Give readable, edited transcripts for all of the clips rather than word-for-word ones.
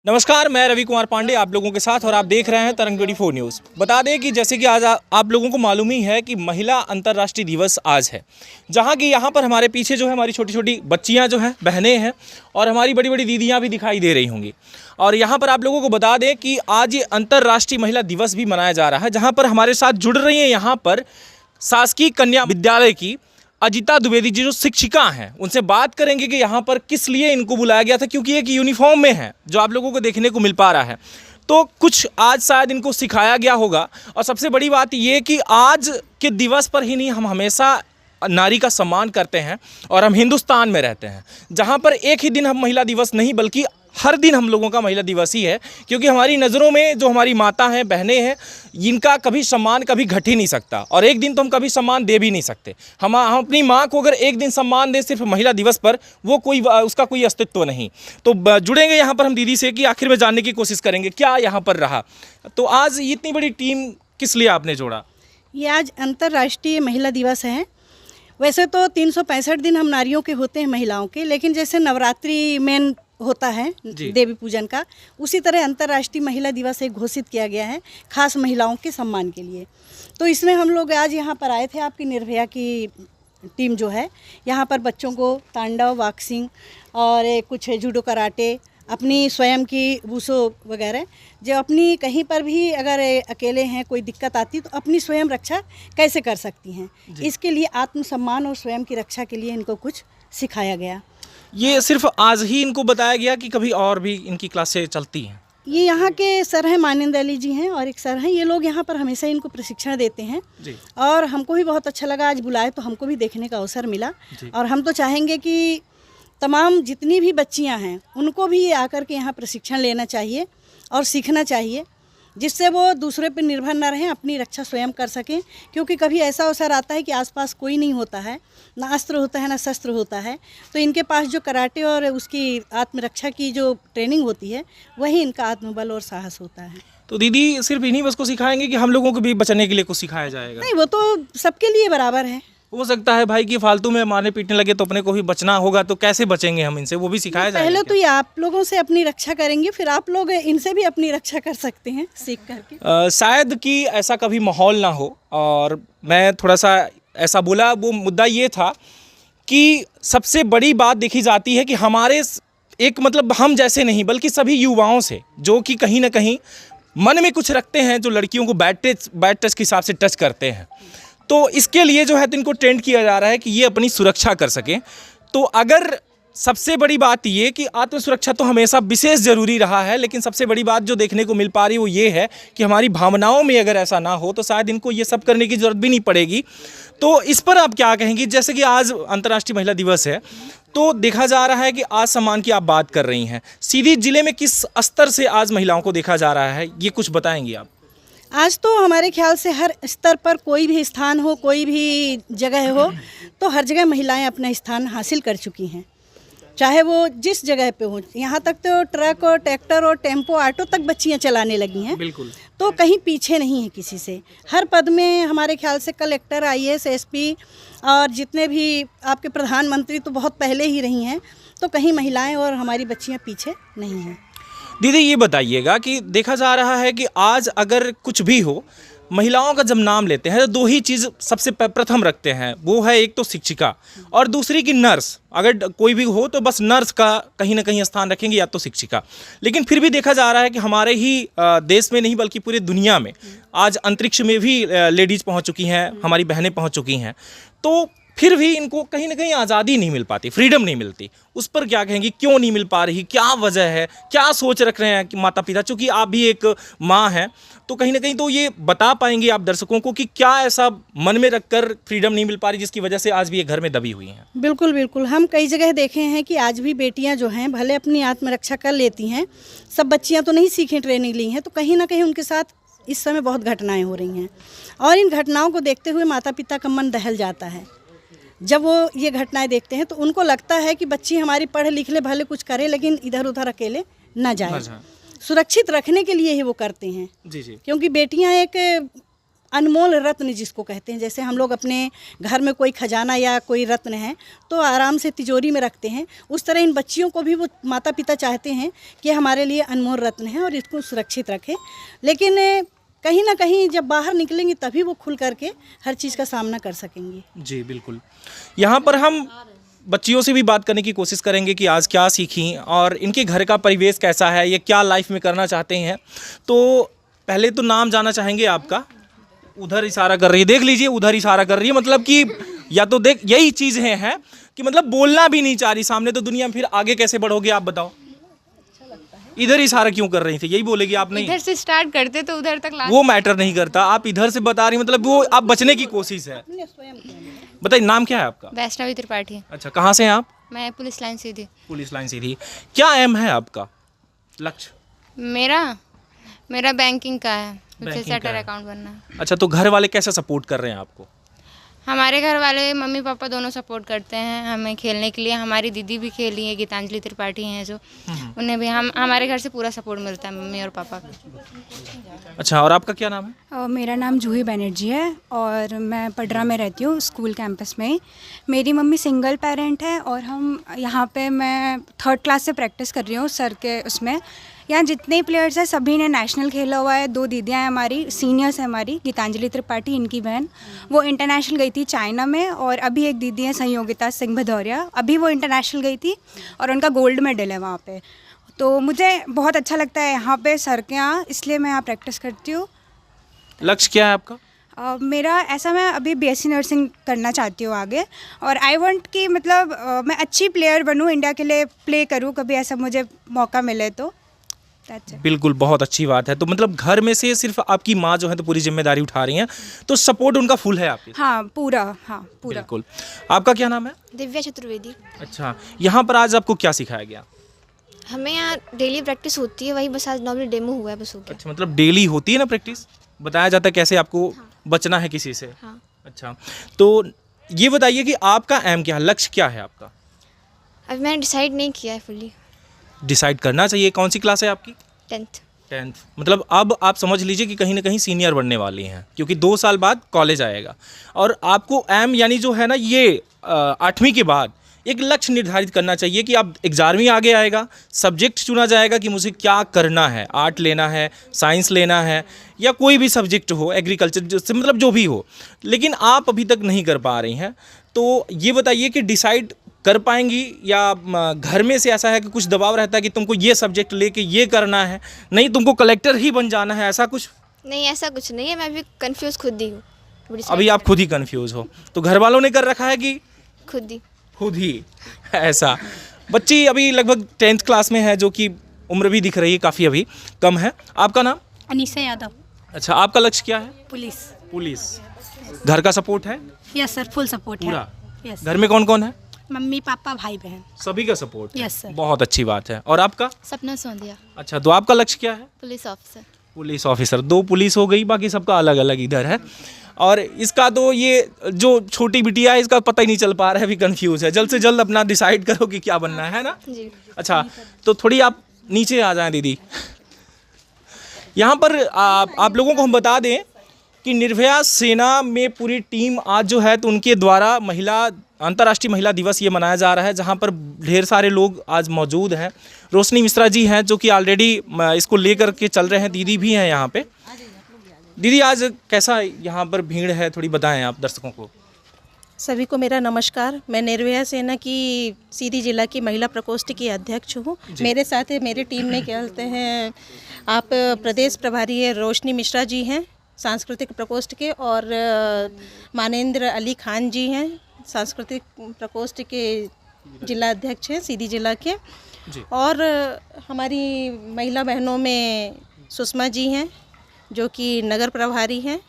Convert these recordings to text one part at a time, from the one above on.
नमस्कार, मैं रवि कुमार पांडे आप लोगों के साथ और आप देख रहे हैं तरंग 24 न्यूज़। बता दें कि जैसे कि आज आप लोगों को मालूम ही है कि महिला अंतर्राष्ट्रीय दिवस आज है, जहां कि यहां पर हमारे पीछे जो है हमारी छोटी छोटी बच्चियां जो हैं, बहनें हैं और हमारी बड़ी बड़ी दीदियां भी दिखाई दे रही होंगी। और यहाँ पर आप लोगों को बता दें कि आज ये अंतर्राष्ट्रीय महिला दिवस भी मनाया जा रहा है, जहाँ पर हमारे साथ जुड़ रही हैं यहाँ पर शासकीय कन्या विद्यालय की अजिता द्विवेदी जी जो शिक्षिका हैं। उनसे बात करेंगे कि यहाँ पर किस लिए इनको बुलाया गया था, क्योंकि एक यूनिफॉर्म में है जो आप लोगों को देखने को मिल पा रहा है। तो कुछ आज शायद इनको सिखाया गया होगा। और सबसे बड़ी बात ये कि आज के दिवस पर ही नहीं, हम हमेशा नारी का सम्मान करते हैं और हम हिंदुस्तान में रहते हैं जहाँ पर एक ही दिन हम महिला दिवस नहीं बल्कि हर दिन हम लोगों का महिला दिवस ही है, क्योंकि हमारी नज़रों में जो हमारी माता हैं, बहनें हैं, इनका कभी सम्मान कभी घट ही नहीं सकता। और एक दिन तो हम कभी सम्मान दे भी नहीं सकते। हम अपनी माँ को अगर एक दिन सम्मान दें सिर्फ महिला दिवस पर, वो उसका कोई अस्तित्व नहीं। तो जुड़ेंगे यहाँ पर हम दीदी से कि आखिर में जानने की कोशिश करेंगे क्या यहाँ पर रहा। तो आज इतनी बड़ी टीम किस लिए आपने जोड़ा? ये आज अंतर्राष्ट्रीय महिला दिवस है। वैसे तो 365 दिन हम नारियों के होते हैं, महिलाओं के, लेकिन जैसे नवरात्रि में होता है देवी पूजन का, उसी तरह अंतर्राष्ट्रीय महिला दिवस एक घोषित किया गया है खास महिलाओं के सम्मान के लिए। तो इसमें हम लोग आज यहाँ पर आए थे। आपकी निर्भया की टीम जो है यहाँ पर बच्चों को तांडव, बॉक्सिंग और कुछ जूडो, कराटे, अपनी स्वयं की वुशु वगैरह, जो अपनी कहीं पर भी अगर अकेले हैं, कोई दिक्कत आती तो अपनी स्वयं रक्षा कैसे कर सकती हैं, इसके लिए आत्मसम्मान और स्वयं की रक्षा के लिए इनको कुछ सिखाया गया। ये सिर्फ आज ही इनको बताया गया कि कभी और भी इनकी क्लासें चलती हैं? ये यहाँ के सर हैं, मानिंदर अली जी हैं और एक सर हैं। ये लोग यहाँ पर हमेशा इनको प्रशिक्षण देते हैं जी। और हमको भी बहुत अच्छा लगा, आज बुलाए तो हमको भी देखने का अवसर मिला। और हम तो चाहेंगे कि तमाम जितनी भी बच्चियाँ हैं उनको भी आकर के यहाँ प्रशिक्षण लेना चाहिए और सीखना चाहिए, जिससे वो दूसरे पर निर्भर न रहें, अपनी रक्षा स्वयं कर सकें। क्योंकि कभी ऐसा अवसर आता है कि आसपास कोई नहीं होता है, ना अस्त्र होता है ना शस्त्र होता है, तो इनके पास जो कराटे और उसकी आत्मरक्षा की जो ट्रेनिंग होती है वही इनका आत्मबल और साहस होता है। तो दीदी सिर्फ इन्हीं बस को सिखाएंगे कि हम लोगों को भी बचने के लिए कुछ सिखाया जाएगा? नहीं, वो तो सबके लिए बराबर है। हो सकता है भाई कि फालतू में मारने पीटने लगे तो अपने को भी बचना होगा, तो कैसे बचेंगे हम इनसे, वो भी सिखाया जाएगा? पहले तो ये आप लोगों से अपनी रक्षा करेंगे, फिर आप लोग इनसे भी अपनी रक्षा कर सकते हैं सीख करके। शायद कि ऐसा कभी माहौल ना हो, और मैं थोड़ा सा ऐसा बोला, वो मुद्दा ये था कि सबसे बड़ी बात देखी जाती है कि हमारे एक मतलब हम जैसे नहीं बल्कि सभी युवाओं से जो कि कहीं ना कहीं मन में कुछ रखते हैं, जो लड़कियों को बैड टच के हिसाब से टच करते हैं, तो इसके लिए जो है इनको ट्रेंड किया जा रहा है कि ये अपनी सुरक्षा कर सकें। तो अगर सबसे बड़ी बात ये कि आत्म सुरक्षा तो हमेशा विशेष ज़रूरी रहा है, लेकिन सबसे बड़ी बात जो देखने को मिल पा रही है वो ये है कि हमारी भावनाओं में अगर ऐसा ना हो तो शायद इनको ये सब करने की ज़रूरत भी नहीं पड़ेगी। तो इस पर आप क्या कहेंगी? जैसे कि आज अंतर्राष्ट्रीय महिला दिवस है, तो देखा जा रहा है कि आज सम्मान की आप बात कर रही हैं, सीधी जिले में किस स्तर से आज महिलाओं को देखा जा रहा है, ये कुछ बताएंगी आप? आज तो हमारे ख्याल से हर स्तर पर कोई भी स्थान हो, कोई भी जगह हो, तो हर जगह महिलाएं अपना स्थान हासिल कर चुकी हैं, चाहे वो जिस जगह पे हो। यहाँ तक तो ट्रक और ट्रैक्टर और टेम्पो, ऑटो तक बच्चियाँ चलाने लगी हैं। बिल्कुल। तो कहीं पीछे नहीं है किसी से। हर पद में हमारे ख्याल से कलेक्टर, IAS, SP और जितने भी आपके प्रधानमंत्री तो बहुत पहले ही रही हैं। तो कहीं महिलाएं और हमारी बच्चियाँ पीछे नहीं हैं। दीदी ये बताइएगा कि देखा जा रहा है कि आज अगर कुछ भी हो, महिलाओं का जब नाम लेते हैं तो दो ही चीज़ सबसे प्रथम रखते हैं, वो है एक तो शिक्षिका और दूसरी की नर्स। अगर कोई भी हो तो बस नर्स का कहीं ना कहीं स्थान रखेंगे या तो शिक्षिका। लेकिन फिर भी देखा जा रहा है कि हमारे ही देश में नहीं बल्कि पूरी दुनिया में आज अंतरिक्ष में भी लेडीज़ पहुंच चुकी हैं, हमारी बहनें पहुंच चुकी हैं, तो फिर भी इनको कहीं ना कहीं आज़ादी नहीं मिल पाती, फ्रीडम नहीं मिलती। उस पर क्या कहेंगी, क्यों नहीं मिल पा रही, क्या वजह है, क्या सोच रख रहे हैं कि माता पिता? चूँकि आप भी एक माँ हैं तो कहीं ना कहीं तो ये बता पाएंगे आप दर्शकों को कि क्या ऐसा मन में रखकर फ्रीडम नहीं मिल पा रही जिसकी वजह से आज भी ये घर में दबी हुई हैं? बिल्कुल बिल्कुल, हम कई जगह देखे हैं कि आज भी बेटियां जो हैं भले अपनी आत्मरक्षा कर लेती हैं, सब बच्चियां तो नहीं सीखें, ट्रेनिंग ली हैं, तो कहीं ना कहीं उनके साथ इस समय बहुत घटनाएँ हो रही हैं। और इन घटनाओं को देखते हुए माता पिता का मन दहल जाता है। जब वो ये घटनाएं देखते हैं तो उनको लगता है कि बच्ची हमारी पढ़ लिख ले, भले कुछ करे, लेकिन इधर उधर अकेले ना जाए। सुरक्षित रखने के लिए ही वो करते हैं। जी। क्योंकि बेटियां एक अनमोल रत्न जिसको कहते हैं, जैसे हम लोग अपने घर में कोई खजाना या कोई रत्न है तो आराम से तिजोरी में रखते हैं, उस तरह इन बच्चियों को भी वो माता पिता चाहते हैं कि हमारे लिए अनमोल रत्न है और इसको सुरक्षित रखें। लेकिन कहीं ना कहीं जब बाहर निकलेंगी तभी वो खुल करके हर चीज़ का सामना कर सकेंगी। जी बिल्कुल। यहाँ पर हम बच्चियों से भी बात करने की कोशिश करेंगे कि आज क्या सीखी और इनके घर का परिवेश कैसा है, ये क्या लाइफ में करना चाहते हैं। तो पहले तो नाम जानना चाहेंगे आपका। उधर इशारा कर रही है, देख लीजिए उधर इशारा कर रही है, मतलब कि या तो देख यही चीज़ है कि मतलब बोलना भी नहीं चाह रही सामने, तो दुनिया में फिर आगे कैसे बढ़ोगे आप बताओ। इधर इशारा क्यों कर रही थी, यही बोलेगी आप? नहीं, इधर से स्टार्ट करते तो उधर तक वो मैटर नहीं करता, आप इधर से बता रही मतलब वो आप बचने की कोशिश है। बताइए नाम क्या है आपका? वैष्णवी त्रिपाठी। अच्छा, कहाँ से हैं आप? मैं पुलिस लाइन सीधी। पुलिस लाइन सीधी। क्या एम है आपका, लक्ष्य? मेरा बैंकिंग का है, मुझे बैंकिंग का सेटर है। अकाउंट बनना है। अच्छा, तो घर वाले कैसे सपोर्ट कर रहे हैं आपको? हमारे घर वाले मम्मी पापा दोनों सपोर्ट करते हैं हमें खेलने के लिए। हमारी दीदी भी खेली है, गीतांजलि त्रिपाठी हैं जो, उन्हें भी हमारे घर से पूरा सपोर्ट मिलता है मम्मी और पापा का। अच्छा, और आपका क्या नाम है? मेरा नाम जूही बनर्जी है और मैं पडरा में रहती हूँ, स्कूल कैंपस में ही। मेरी मम्मी सिंगल पेरेंट है और हम यहाँ पे मैं 3rd क्लास से प्रैक्टिस कर रही हूँ सर के उसमें। यहाँ जितने प्लेयर्स हैं सभी ने नेशनल खेला हुआ है। 2 दीदियाँ हैं हमारी, सीनियर्स हैं हमारी, गीतांजलि त्रिपाठी इनकी बहन, वो इंटरनेशनल गई थी चाइना में। और अभी एक दीदी है संयोगिता सिंह भदौरिया, अभी वो इंटरनेशनल गई थी और उनका गोल्ड मेडल है वहाँ पे। तो मुझे बहुत अच्छा लगता है यहाँ पे सर के यहाँ, इसलिए मैं यहाँ प्रैक्टिस करती हूँ। लक्ष्य क्या है आपका? मेरा ऐसा, मैं अभी बीएससी नर्सिंग करना चाहती हूँ आगे, और आई वांट कि मतलब मैं अच्छी प्लेयर बनूँ, इंडिया के लिए प्ले करूँ कभी, ऐसा मुझे मौका मिले तो। That's it. बिल्कुल, बहुत अच्छी बात है। तो मतलब घर में से सिर्फ आपकी माँ जो है तो पूरी जिम्मेदारी उठा रही हैं, तो सपोर्ट उनका फुल है आपके? हाँ पूरा। बिल्कुल। आपका क्या नाम है? दिव्या चतुर्वेदी। अच्छा, यहाँ पर आज आपको क्या सिखाया गया? हमें यहाँ डेली प्रैक्टिस होती है, वही बस आज नॉर्मल डेमो हुआ है बस हो गया। अच्छा, मतलब डेली होती है ना प्रैक्टिस, बताया जाता है कैसे आपको बचना है किसी से। हाँ। अच्छा, तो ये बताइए कि आपका एम क्या है, लक्ष्य क्या है आपका? अभी मैंने डिसाइड नहीं किया है फुल्ली। डिसाइड करना चाहिए। कौन सी क्लास है आपकी? 10th। मतलब अब आप समझ लीजिए कि कहीं ना कहीं सीनियर बनने वाली हैं, क्योंकि 2 साल बाद कॉलेज आएगा और आपको एम यानी जो है ना ये 8वीं के बाद एक लक्ष्य निर्धारित करना चाहिए कि आप 11वीं आगे आएगा, सब्जेक्ट चुना जाएगा कि मुझे क्या करना है, आर्ट लेना है, साइंस लेना है या कोई भी सब्जेक्ट हो, एग्रीकल्चर मतलब जो भी हो, लेकिन आप अभी तक नहीं कर पा रही हैं। तो ये बताइए कि डिसाइड कर पाएंगी या घर में से ऐसा है कि कुछ दबाव रहता है कि तुमको ये सब्जेक्ट लेके ये करना है, नहीं तुमको कलेक्टर ही बन जाना है, ऐसा कुछ? नहीं, ऐसा कुछ नहीं है, मैं अभी कंफ्यूज खुद ही हूँ। अभी आप खुद ही कंफ्यूज हो, तो घर वालों ने कर रखा है कि खुद ही ऐसा? बच्ची अभी लगभग 10th क्लास में है, जो कि उम्र भी दिख रही है काफ़ी अभी कम है। आपका नाम? अनीसा यादव। अच्छा, आपका लक्ष्य क्या है? पुलिस। घर का सपोर्ट है? यस सर, फुल सपोर्ट है। पूरा? यस। घर में कौन कौन है? मम्मी पापा भाई बहन सभी का सपोर्ट है? Yes sir. बहुत अच्छी बात है। और आपका? सपना सोंदिया, अच्छा, तो आपका लक्ष्य क्या है? Police officer. Police officer. 2 police हो गई, बाकी सबका अलग अलग इधर है। और इसका तो ये जो छोटी बिटिया है इसका पता ही नहीं चल पा रहा है, अभी कंफ्यूज है। जल्द से जल्द अपना डिसाइड करो कि क्या बनना है ना जी। अच्छा, तो थोड़ी आप नीचे आ जाएं दीदी। यहाँ पर आप लोगों को हम बता दें कि निर्भया सेना में पूरी टीम आज जो है तो उनके द्वारा अंतर्राष्ट्रीय महिला दिवस ये मनाया जा रहा है, जहाँ पर ढेर सारे लोग आज मौजूद हैं। रोशनी मिश्रा जी हैं जो कि ऑलरेडी इसको लेकर के चल रहे हैं, दीदी भी हैं यहाँ पे। दीदी, आज कैसा यहाँ पर भीड़ है, थोड़ी बताएं आप दर्शकों को। सभी को मेरा नमस्कार। मैं निर्भया सेना की सीधी जिला की महिला प्रकोष्ठ की अध्यक्ष हूँ। मेरे साथ मेरी टीम में कहते हैं आप प्रदेश प्रभारी है रोशनी मिश्रा जी हैं सांस्कृतिक प्रकोष्ठ के, और मानेंद्र अली खान जी हैं सांस्कृतिक प्रकोष्ठ के जिला अध्यक्ष हैं सीधी जिला के, और हमारी महिला बहनों में सुषमा जी हैं जो कि नगर प्रभारी हैं,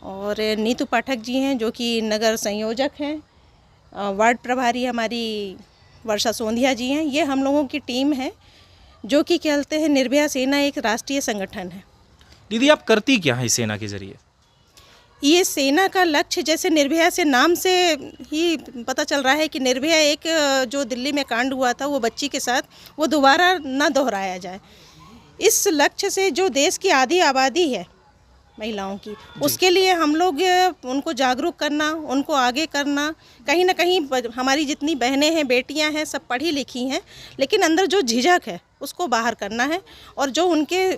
और नीतू पाठक जी हैं जो कि नगर संयोजक हैं, वार्ड प्रभारी हमारी वर्षा सोंधिया जी हैं। ये हम लोगों की टीम है जो कि कहते हैं निर्भया सेना एक राष्ट्रीय संगठन है। दीदी, आप करती क्या है इस सेना के जरिए? ये सेना का लक्ष्य, जैसे निर्भया से नाम से ही पता चल रहा है कि निर्भया एक जो दिल्ली में कांड हुआ था वो बच्ची के साथ, वो दोबारा ना दोहराया जाए। इस लक्ष्य से जो देश की आधी आबादी है महिलाओं की। उसके लिए हम लोग उनको जागरूक करना, उनको आगे करना, कहीं ना कहीं हमारी जितनी बहनें हैं, बेटियां हैं, सब पढ़ी लिखी हैं, लेकिन अंदर जो झिझक है उसको बाहर करना है, और जो उनके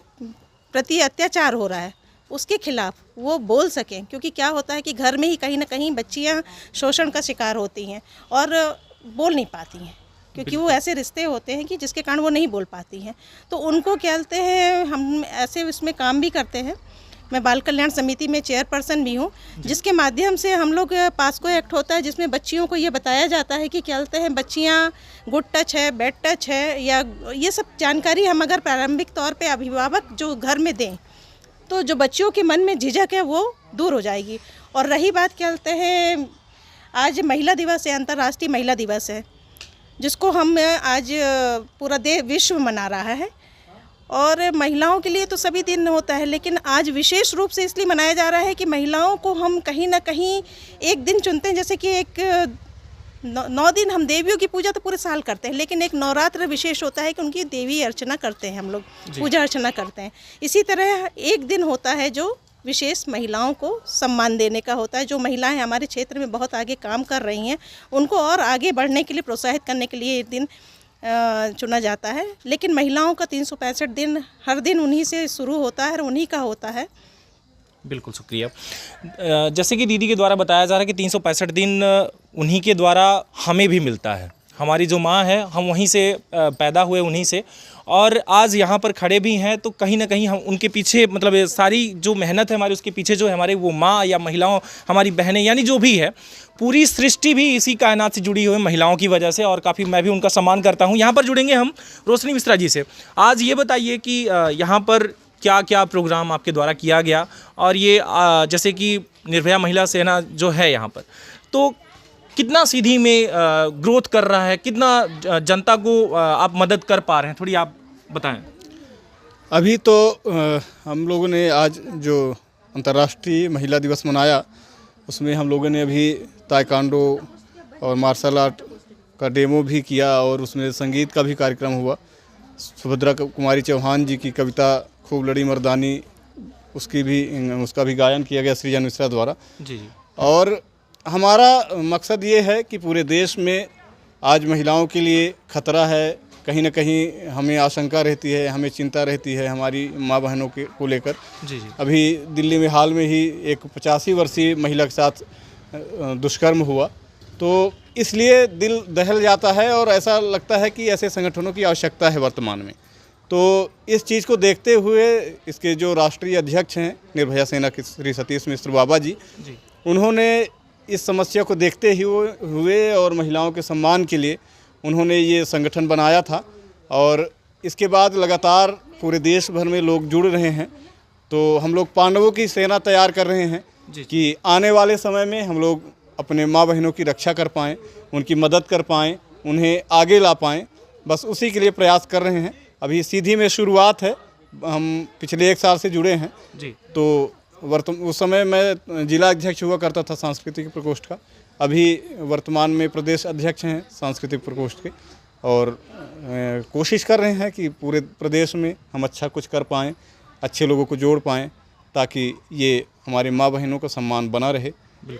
प्रति अत्याचार हो रहा है उसके खिलाफ वो बोल सकें। क्योंकि क्या होता है कि घर में ही कहीं ना कहीं बच्चियां शोषण का शिकार होती हैं और बोल नहीं पाती हैं, क्योंकि वो ऐसे रिश्ते होते हैं कि जिसके कारण वो नहीं बोल पाती हैं। तो उनको क्या कहते हैं, हम ऐसे इसमें काम भी करते हैं। मैं बाल कल्याण समिति में चेयरपर्सन भी हूँ, जिसके माध्यम से हम लोग पास्को एक्ट होता है, जिसमें बच्चियों को ये बताया जाता है कि क्या कहते हैं बच्चियाँ गुड टच है, बैड टच है, या ये सब जानकारी हम अगर प्रारंभिक तौर पे अभिभावक जो घर में दें तो जो बच्चियों के मन में झिझक है वो दूर हो जाएगी। और रही बात क्या कहते हैं, आज महिला दिवस है, अंतर्राष्ट्रीय महिला दिवस है, जिसको हम आज पूरा विश्व मना रहा है। और महिलाओं के लिए तो सभी दिन होता है, लेकिन आज विशेष रूप से इसलिए मनाया जा रहा है कि महिलाओं को हम कहीं ना कहीं एक दिन चुनते हैं। जैसे कि एक 9 दिन हम देवियों की पूजा तो पूरे साल करते हैं, लेकिन एक नवरात्र विशेष होता है कि उनकी देवी अर्चना करते हैं, हम लोग पूजा अर्चना करते हैं। इसी तरह एक दिन होता है जो विशेष महिलाओं को सम्मान देने का होता है। जो महिलाएं हमारे क्षेत्र में बहुत आगे काम कर रही हैं, उनको और आगे बढ़ने के लिए प्रोत्साहित करने के लिए एक दिन चुना जाता है। लेकिन महिलाओं का 365 दिन हर दिन उन्हीं से शुरू होता है और उन्हीं का होता है। बिल्कुल शुक्रिया। जैसे कि दीदी के द्वारा बताया जा रहा है कि 365 दिन उन्हीं के द्वारा हमें भी मिलता है। हमारी जो माँ है, हम वहीं से पैदा हुए, उन्हीं से, और आज यहाँ पर खड़े भी हैं, तो कहीं ना कहीं हम उनके पीछे, मतलब सारी जो मेहनत है हमारी, उसके पीछे जो है हमारे वो माँ या महिलाओं, हमारी बहनें, यानी जो भी है, पूरी सृष्टि भी इसी कायनात से जुड़ी हुई है महिलाओं की वजह से, और काफ़ी मैं भी उनका सम्मान करता हूँ। यहाँ पर जुड़ेंगे हम रोशनी मिश्रा जी से। आज ये बताइए कि यहाँ पर क्या क्या प्रोग्राम आपके द्वारा किया गया, और ये जैसे कि निर्भया महिला सेना जो है यहाँ पर, तो कितना सीधी में ग्रोथ कर रहा है, कितना जनता को आप मदद कर पा रहे हैं, थोड़ी आप बताएं। अभी तो हम लोगों ने आज जो अंतर्राष्ट्रीय महिला दिवस मनाया, उसमें हम लोगों ने अभी ताइक्वांडो और मार्शल आर्ट का डेमो भी किया, और उसमें संगीत का भी कार्यक्रम हुआ। सुभद्रा कुमारी चौहान जी की कविता खूब लड़ी मर्दानी, उसका भी गायन किया गया सृजन मिश्रा द्वारा। जी। और हमारा मकसद ये है कि पूरे देश में आज महिलाओं के लिए खतरा है, कहीं ना कहीं हमें आशंका रहती है, हमें चिंता रहती है हमारी माँ बहनों को लेकर। जी। अभी दिल्ली में हाल में ही एक 85 वर्षीय महिला के साथ दुष्कर्म हुआ, तो इसलिए दिल दहल जाता है और ऐसा लगता है कि ऐसे संगठनों की आवश्यकता है वर्तमान में। तो इस चीज़ को देखते हुए इसके जो राष्ट्रीय अध्यक्ष हैं निर्भया सेना के श्री सतीश मिश्र बाबा जी, उन्होंने इस समस्या को देखते ही हुए और महिलाओं के सम्मान के लिए उन्होंने ये संगठन बनाया था। और इसके बाद लगातार पूरे देश भर में लोग जुड़ रहे हैं। तो हम लोग पांडवों की सेना तैयार कर रहे हैं कि आने वाले समय में हम लोग अपने माँ बहनों की रक्षा कर पाएँ, उनकी मदद कर पाएँ, उन्हें आगे ला पाएँ, बस उसी के लिए प्रयास कर रहे हैं। अभी सीधी में शुरुआत है, हम पिछले 1 साल से जुड़े हैं जी। तो उस समय मैं जिला अध्यक्ष हुआ करता था सांस्कृतिक प्रकोष्ठ का, अभी वर्तमान में प्रदेश अध्यक्ष हैं सांस्कृतिक प्रकोष्ठ के, और कोशिश कर रहे हैं कि पूरे प्रदेश में हम अच्छा कुछ कर पाएँ, अच्छे लोगों को जोड़ पाएँ, ताकि ये हमारी माँ बहनों का सम्मान बना रहे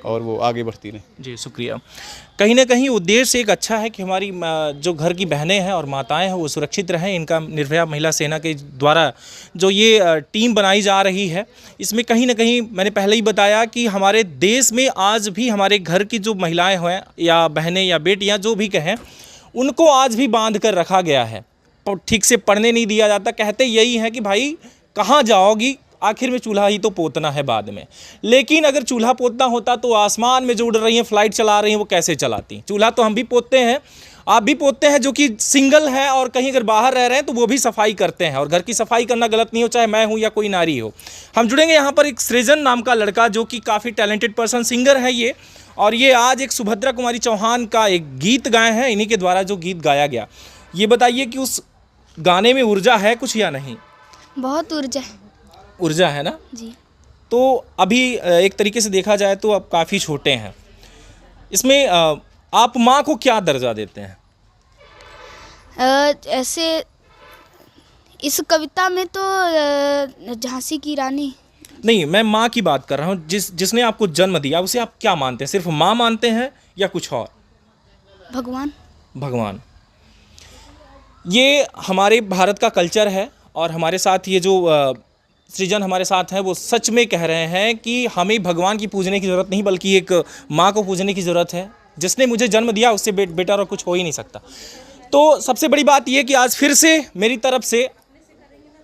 और वो आगे बढ़ती रहें। जी शुक्रिया। कहीं ना कहीं उद्देश्य एक अच्छा है कि हमारी जो घर की बहनें हैं और माताएं हैं वो सुरक्षित रहें। इनका निर्भया महिला सेना के द्वारा जो ये टीम बनाई जा रही है, इसमें कहीं ना कहीं मैंने पहले ही बताया कि हमारे देश में आज भी हमारे घर की जो महिलाएं हैं या बहनें या बेटियां जो भी कहें, उनको आज भी बांध कर रखा गया है, ठीक से पढ़ने नहीं दिया जाता। कहते यही है कि भाई कहाँ जाओगी, आखिर में चूल्हा ही तो पोतना है बाद में। लेकिन अगर चूल्हा पोतना होता तो आसमान में जो उड़ रही हैं, फ्लाइट चला रही हैं, वो कैसे चलाती? चूल्हा तो हम भी पोतते हैं, आप भी पोतते हैं, जो कि सिंगल है और कहीं अगर बाहर रह रहे हैं तो वो भी सफाई करते हैं। और घर की सफाई करना गलत नहीं हो, चाहे मैं हूँ या कोई नारी हो। हम जुड़ेंगे यहाँ पर एक सृजन नाम का लड़का, जो कि काफ़ी टैलेंटेड पर्सन, सिंगर है ये, और ये आज एक सुभद्रा कुमारी चौहान का एक गीत गाए हैं, इन्हीं के द्वारा जो गीत गाया गया। ये बताइए कि उस गाने में ऊर्जा है कुछ या नहीं? बहुत ऊर्जा है ना जी। तो अभी एक तरीके से देखा जाए तो आप काफ़ी छोटे हैं। इसमें आप माँ को क्या दर्जा देते हैं? ऐसे इस कविता में तो झांसी की रानी नहीं, मैं माँ की बात कर रहा हूँ, जिसने आपको जन्म दिया, उसे आप क्या मानते हैं? सिर्फ माँ मानते हैं या कुछ और? भगवान। भगवान। ये हमारे भारत का कल्चर है और हमारे साथ ये जो सृजन हमारे साथ हैं वो सच में कह रहे हैं कि हमें भगवान की पूजने की ज़रूरत नहीं, बल्कि एक माँ को पूजने की ज़रूरत है। जिसने मुझे जन्म दिया उससे बेटर और कुछ हो ही नहीं सकता। तो सबसे बड़ी बात ये कि आज फिर से मेरी तरफ से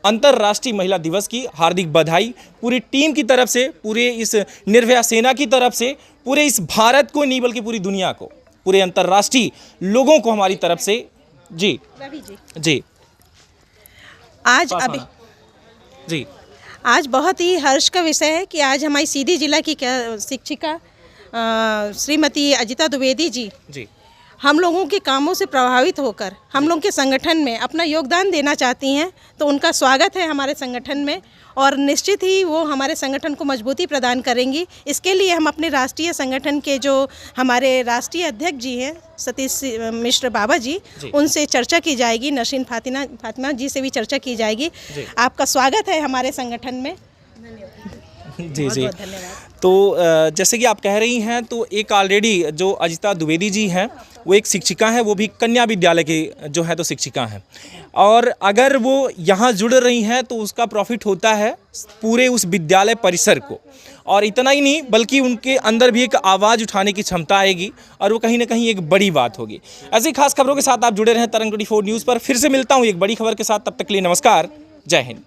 अंतर्राष्ट्रीय महिला दिवस की हार्दिक बधाई, पूरी टीम की तरफ से, पूरे इस निर्भया सेना की तरफ से, पूरे इस भारत को नहीं बल्कि पूरी दुनिया को, पूरे अंतर्राष्ट्रीय लोगों को हमारी तरफ से जी जी। जी आज बहुत ही हर्ष का विषय है कि आज हमारी सीधी जिला की शिक्षिका श्रीमती अजिता द्विवेदी जी हम लोगों के कामों से प्रभावित होकर हम लोग के संगठन में अपना योगदान देना चाहती हैं, तो उनका स्वागत है हमारे संगठन में और निश्चित ही वो हमारे संगठन को मजबूती प्रदान करेंगी। इसके लिए हम अपने राष्ट्रीय संगठन के जो हमारे राष्ट्रीय अध्यक्ष जी हैं सतीश मिश्र बाबा जी, उनसे चर्चा की जाएगी, नशीन फातिमा जी से भी चर्चा की जाएगी। आपका स्वागत है हमारे संगठन में। जी जी। तो जैसे कि आप कह रही हैं, तो एक ऑलरेडी जो अजिता द्विवेदी जी हैं वो एक शिक्षिका हैं, वो भी कन्या विद्यालय की जो है तो शिक्षिका हैं, और अगर वो यहाँ जुड़ रही हैं तो उसका प्रॉफिट होता है पूरे उस विद्यालय परिसर को। और इतना ही नहीं बल्कि उनके अंदर भी एक आवाज़ उठाने की क्षमता आएगी और वो कहीं ना कहीं एक बड़ी बात होगी। ऐसी खास खबरों के साथ आप जुड़े रहें तरंग 24 न्यूज़ पर। फिर से मिलता हूँ एक बड़ी खबर के साथ, तब तक के लिए नमस्कार, जय हिंद।